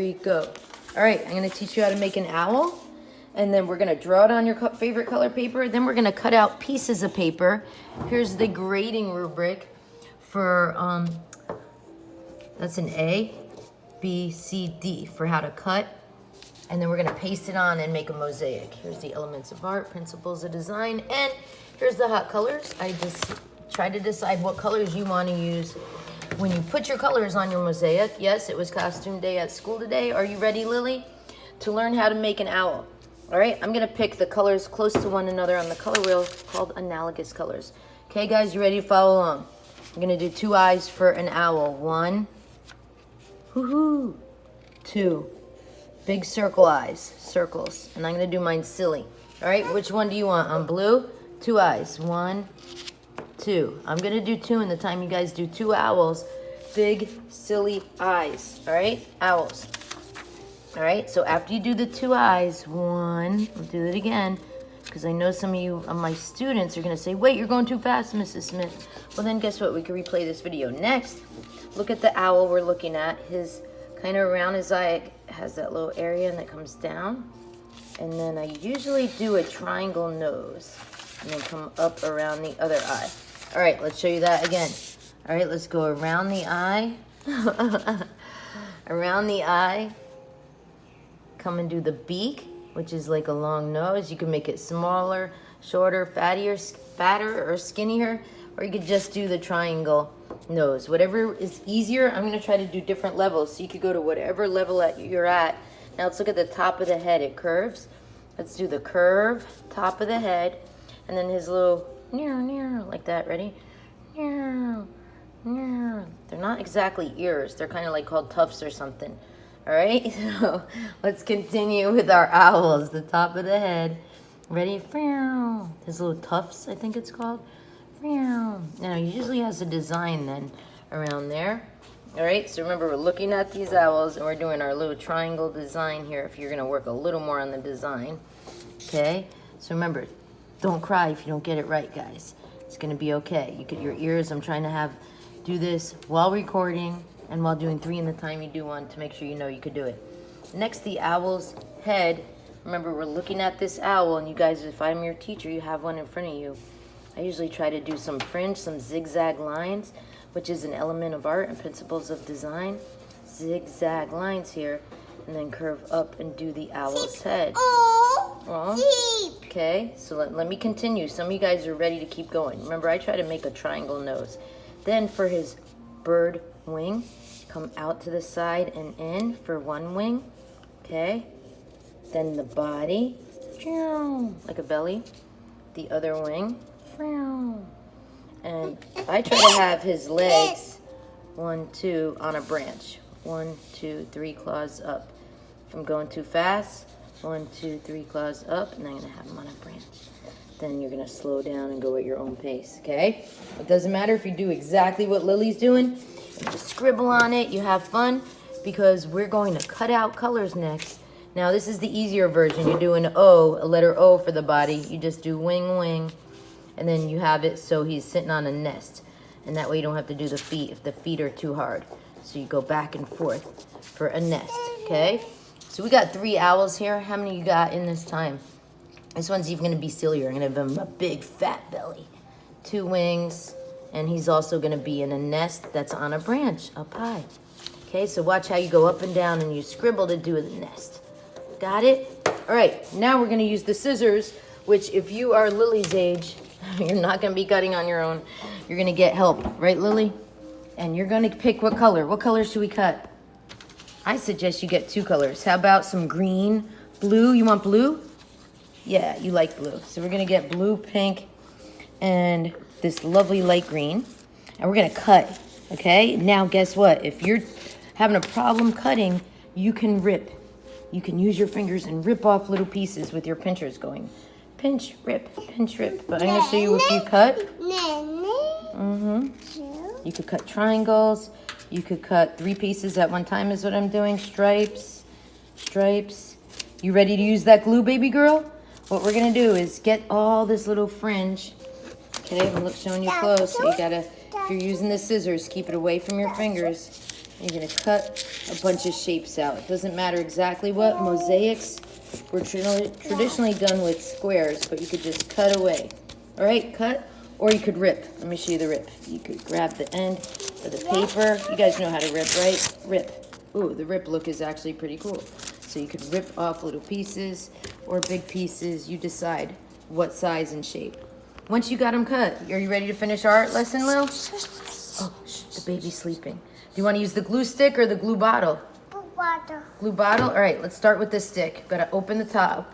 Go. All right, I'm going to teach you how to make an owl, and then we're going to draw it on your favorite color paper. Then we're going to cut out pieces of paper. Here's the grading rubric for, that's an A, B, C, D for how to cut. And then we're going to paste it on and make a mosaic. Here's the elements of art, principles of design, and here's the hot colors. I just tried to decide what colors you want to use when you put your colors on your mosaic. Yes, it was costume day at school today. Are you ready, Lily, to learn how to make an owl? All right, I'm gonna pick the colors close to one another on the color wheel called analogous colors. Okay, guys, you ready to follow along? I'm gonna do 2 eyes for an owl. 1, woohoo, 2, big circle eyes, circles. And I'm gonna do mine silly. All right, which one do you want? On blue, 2 eyes. 1, 2. I'm gonna do 2 in the time you guys do 2 owls. Big, silly eyes. All right, owls. All right, so after you do the 2 eyes, 1, I'll do it again, because I know some of you, my students, are gonna say, wait, you're going too fast, Mrs. Smith. Well, then guess what? We can replay this video. Next, look at the owl we're looking at. His, kind of around his eye, it has that little area and that comes down. And then I usually do a triangle nose and then come up around the other eye. All right, let's show you that again. All right, let's go around the eye. Around the eye. Come and do the beak, which is like a long nose. You can make it smaller, shorter, fatter or skinnier, or you could just do the triangle nose. Whatever is easier. I'm gonna try to do different levels, so you could go to whatever level you're at. Now let's look at the top of the head. It curves. Let's do the curve, top of the head, and then his little like that. Ready? They're not exactly ears. They're kind of like called tufts or something. All right, so let's continue with our owls. The top of the head. Ready? His little tufts, I think it's called. Now, he usually has a design then around there. All right, so remember, we're looking at these owls, and we're doing our little triangle design here if you're going to work a little more on the design. Okay, so remember, don't cry if you don't get it right, guys. It's going to be okay. You get your ears. I'm trying to do this while recording and while doing 3 in the time you do 1 to make sure you know you could do it. Next, the owl's head. Remember, we're looking at this owl, and you guys, if I'm your teacher, you have one in front of you. I usually try to do some fringe, some zigzag lines, which is an element of art and principles of design. Zigzag lines here, and then curve up and do the owl's head. Okay, so let me continue. Some of you guys are ready to keep going. Remember, I try to make a triangle nose. Then for his bird wing, come out to the side and in for 1 wing. Okay, then the body, like a belly. The other wing, and I try to have his legs 1, 2 on a branch. 1, 2, 3 claws up. If I'm going too fast, 1, 2, 3 claws up, and I'm gonna have him on a branch. Then you're gonna slow down and go at your own pace, okay? It doesn't matter if you do exactly what Lily's doing. You just scribble on it, you have fun, because we're going to cut out colors next. Now this is the easier version. You do an O, a letter O for the body. You just do wing, wing, and then you have it so he's sitting on a nest. And that way you don't have to do the feet if the feet are too hard. So you go back and forth for a nest, okay? So we got 3 owls here. How many you got in this time? This one's even gonna be sillier. I'm gonna give him a big fat belly. 2 wings, and he's also gonna be in a nest that's on a branch up high. Okay, so watch how you go up and down and you scribble to do the nest. Got it? All right, now we're gonna use the scissors, which if you are Lily's age, you're not gonna be cutting on your own. You're gonna get help, right, Lily? And you're gonna pick what color. What color should we cut? I suggest you get 2 colors. How about some green, blue? You want blue? Yeah, you like blue. So we're gonna get blue, pink, and this lovely light green. And we're gonna cut, okay? Now guess what? If you're having a problem cutting, you can rip. You can use your fingers and rip off little pieces with your pinchers going. Pinch, rip, pinch, rip. But I'm gonna show you if you cut. You could cut triangles. You could cut 3 pieces at one time is what I'm doing. Stripes, stripes. You ready to use that glue, baby girl? What we're gonna do is get all this little fringe. Okay, I'm showing you close. So you gotta, if you're using the scissors, keep it away from your fingers. You're gonna cut a bunch of shapes out. It doesn't matter exactly what. Mosaics were traditionally done with squares, but you could just cut away. All right, cut, or you could rip. Let me show you the rip. You could grab the end of the paper. You guys know how to rip, right? Rip. Ooh, the rip look is actually pretty cool. So you could rip off little pieces or big pieces. You decide what size and shape. Once you got them cut, are you ready to finish our art lesson, Lil? Oh, shh, the baby's sleeping. Do you want to use the glue stick or the glue bottle? Blue bottle. Glue bottle? All right, let's start with the stick. Got to open the top.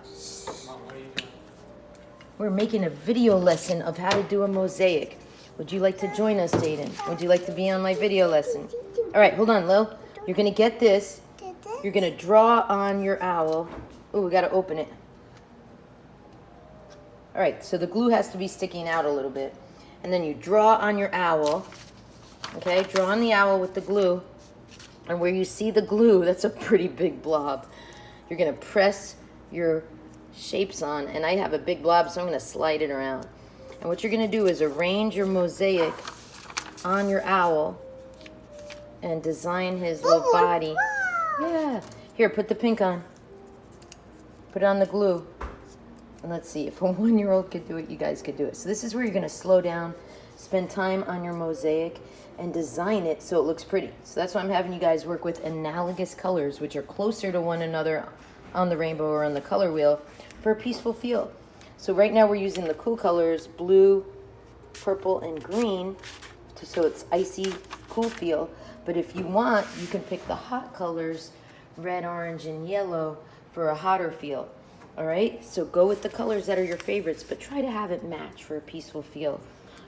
We're making a video lesson of how to do a mosaic. Would you like to join us, Jaden? Would you like to be on my video lesson? All right, hold on, Lil. You're going to get this. You're going to draw on your owl. Oh, we got to open it. All right, so the glue has to be sticking out a little bit. And then you draw on your owl. Okay, draw on the owl with the glue. And where you see the glue, that's a pretty big blob. You're going to press your shapes on. And I have a big blob, so I'm going to slide it around. And what you're going to do is arrange your mosaic on your owl and design his little body. Yeah. Here, put the pink on. Put on the glue. And let's see, if a 1-year-old could do it, you guys could do it. So this is where you're going to slow down, spend time on your mosaic, and design it so it looks pretty. So that's why I'm having you guys work with analogous colors, which are closer to one another on the rainbow or on the color wheel for a peaceful feel. So right now we're using the cool colors, blue, purple, and green, so it's icy, cool feel. But if you want, you can pick the hot colors, red, orange, and yellow, for a hotter feel. All right, so go with the colors that are your favorites, but try to have it match for a peaceful feel.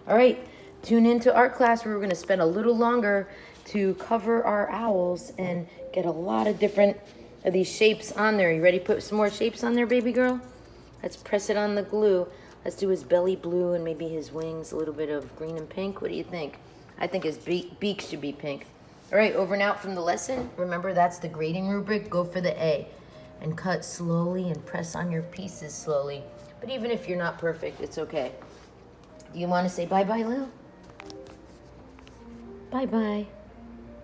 All right, tune into art class where we're going to spend a little longer to cover our owls and get a lot of different of these shapes on there. You ready to put some more shapes on there, baby girl? Let's press it on the glue. Let's do his belly blue and maybe his wings, a little bit of green and pink. What do you think? I think his beak should be pink. All right, over and out from the lesson. Remember, that's the grading rubric. Go for the A. And cut slowly and press on your pieces slowly. But even if you're not perfect, it's okay. Do you want to say bye-bye, Lil? Bye-bye.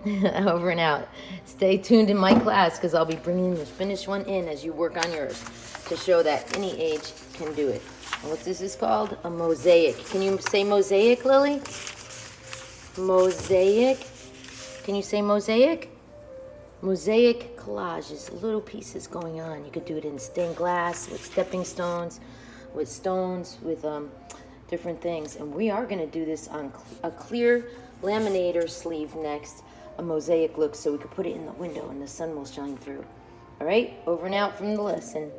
Over and out. Stay tuned in my class because I'll be bringing the finished one in as you work on yours to show that any age can do it. And what this is called? A mosaic. Can you say mosaic, Lily? Mosaic. Can you say mosaic? Mosaic collage is little pieces going on. You could do it in stained glass, with stepping stones, with stones, with different things. And we are going to do this on a clear laminator sleeve next, a mosaic look, so we could put it in the window and the sun will shine through. All right, over and out from the lesson.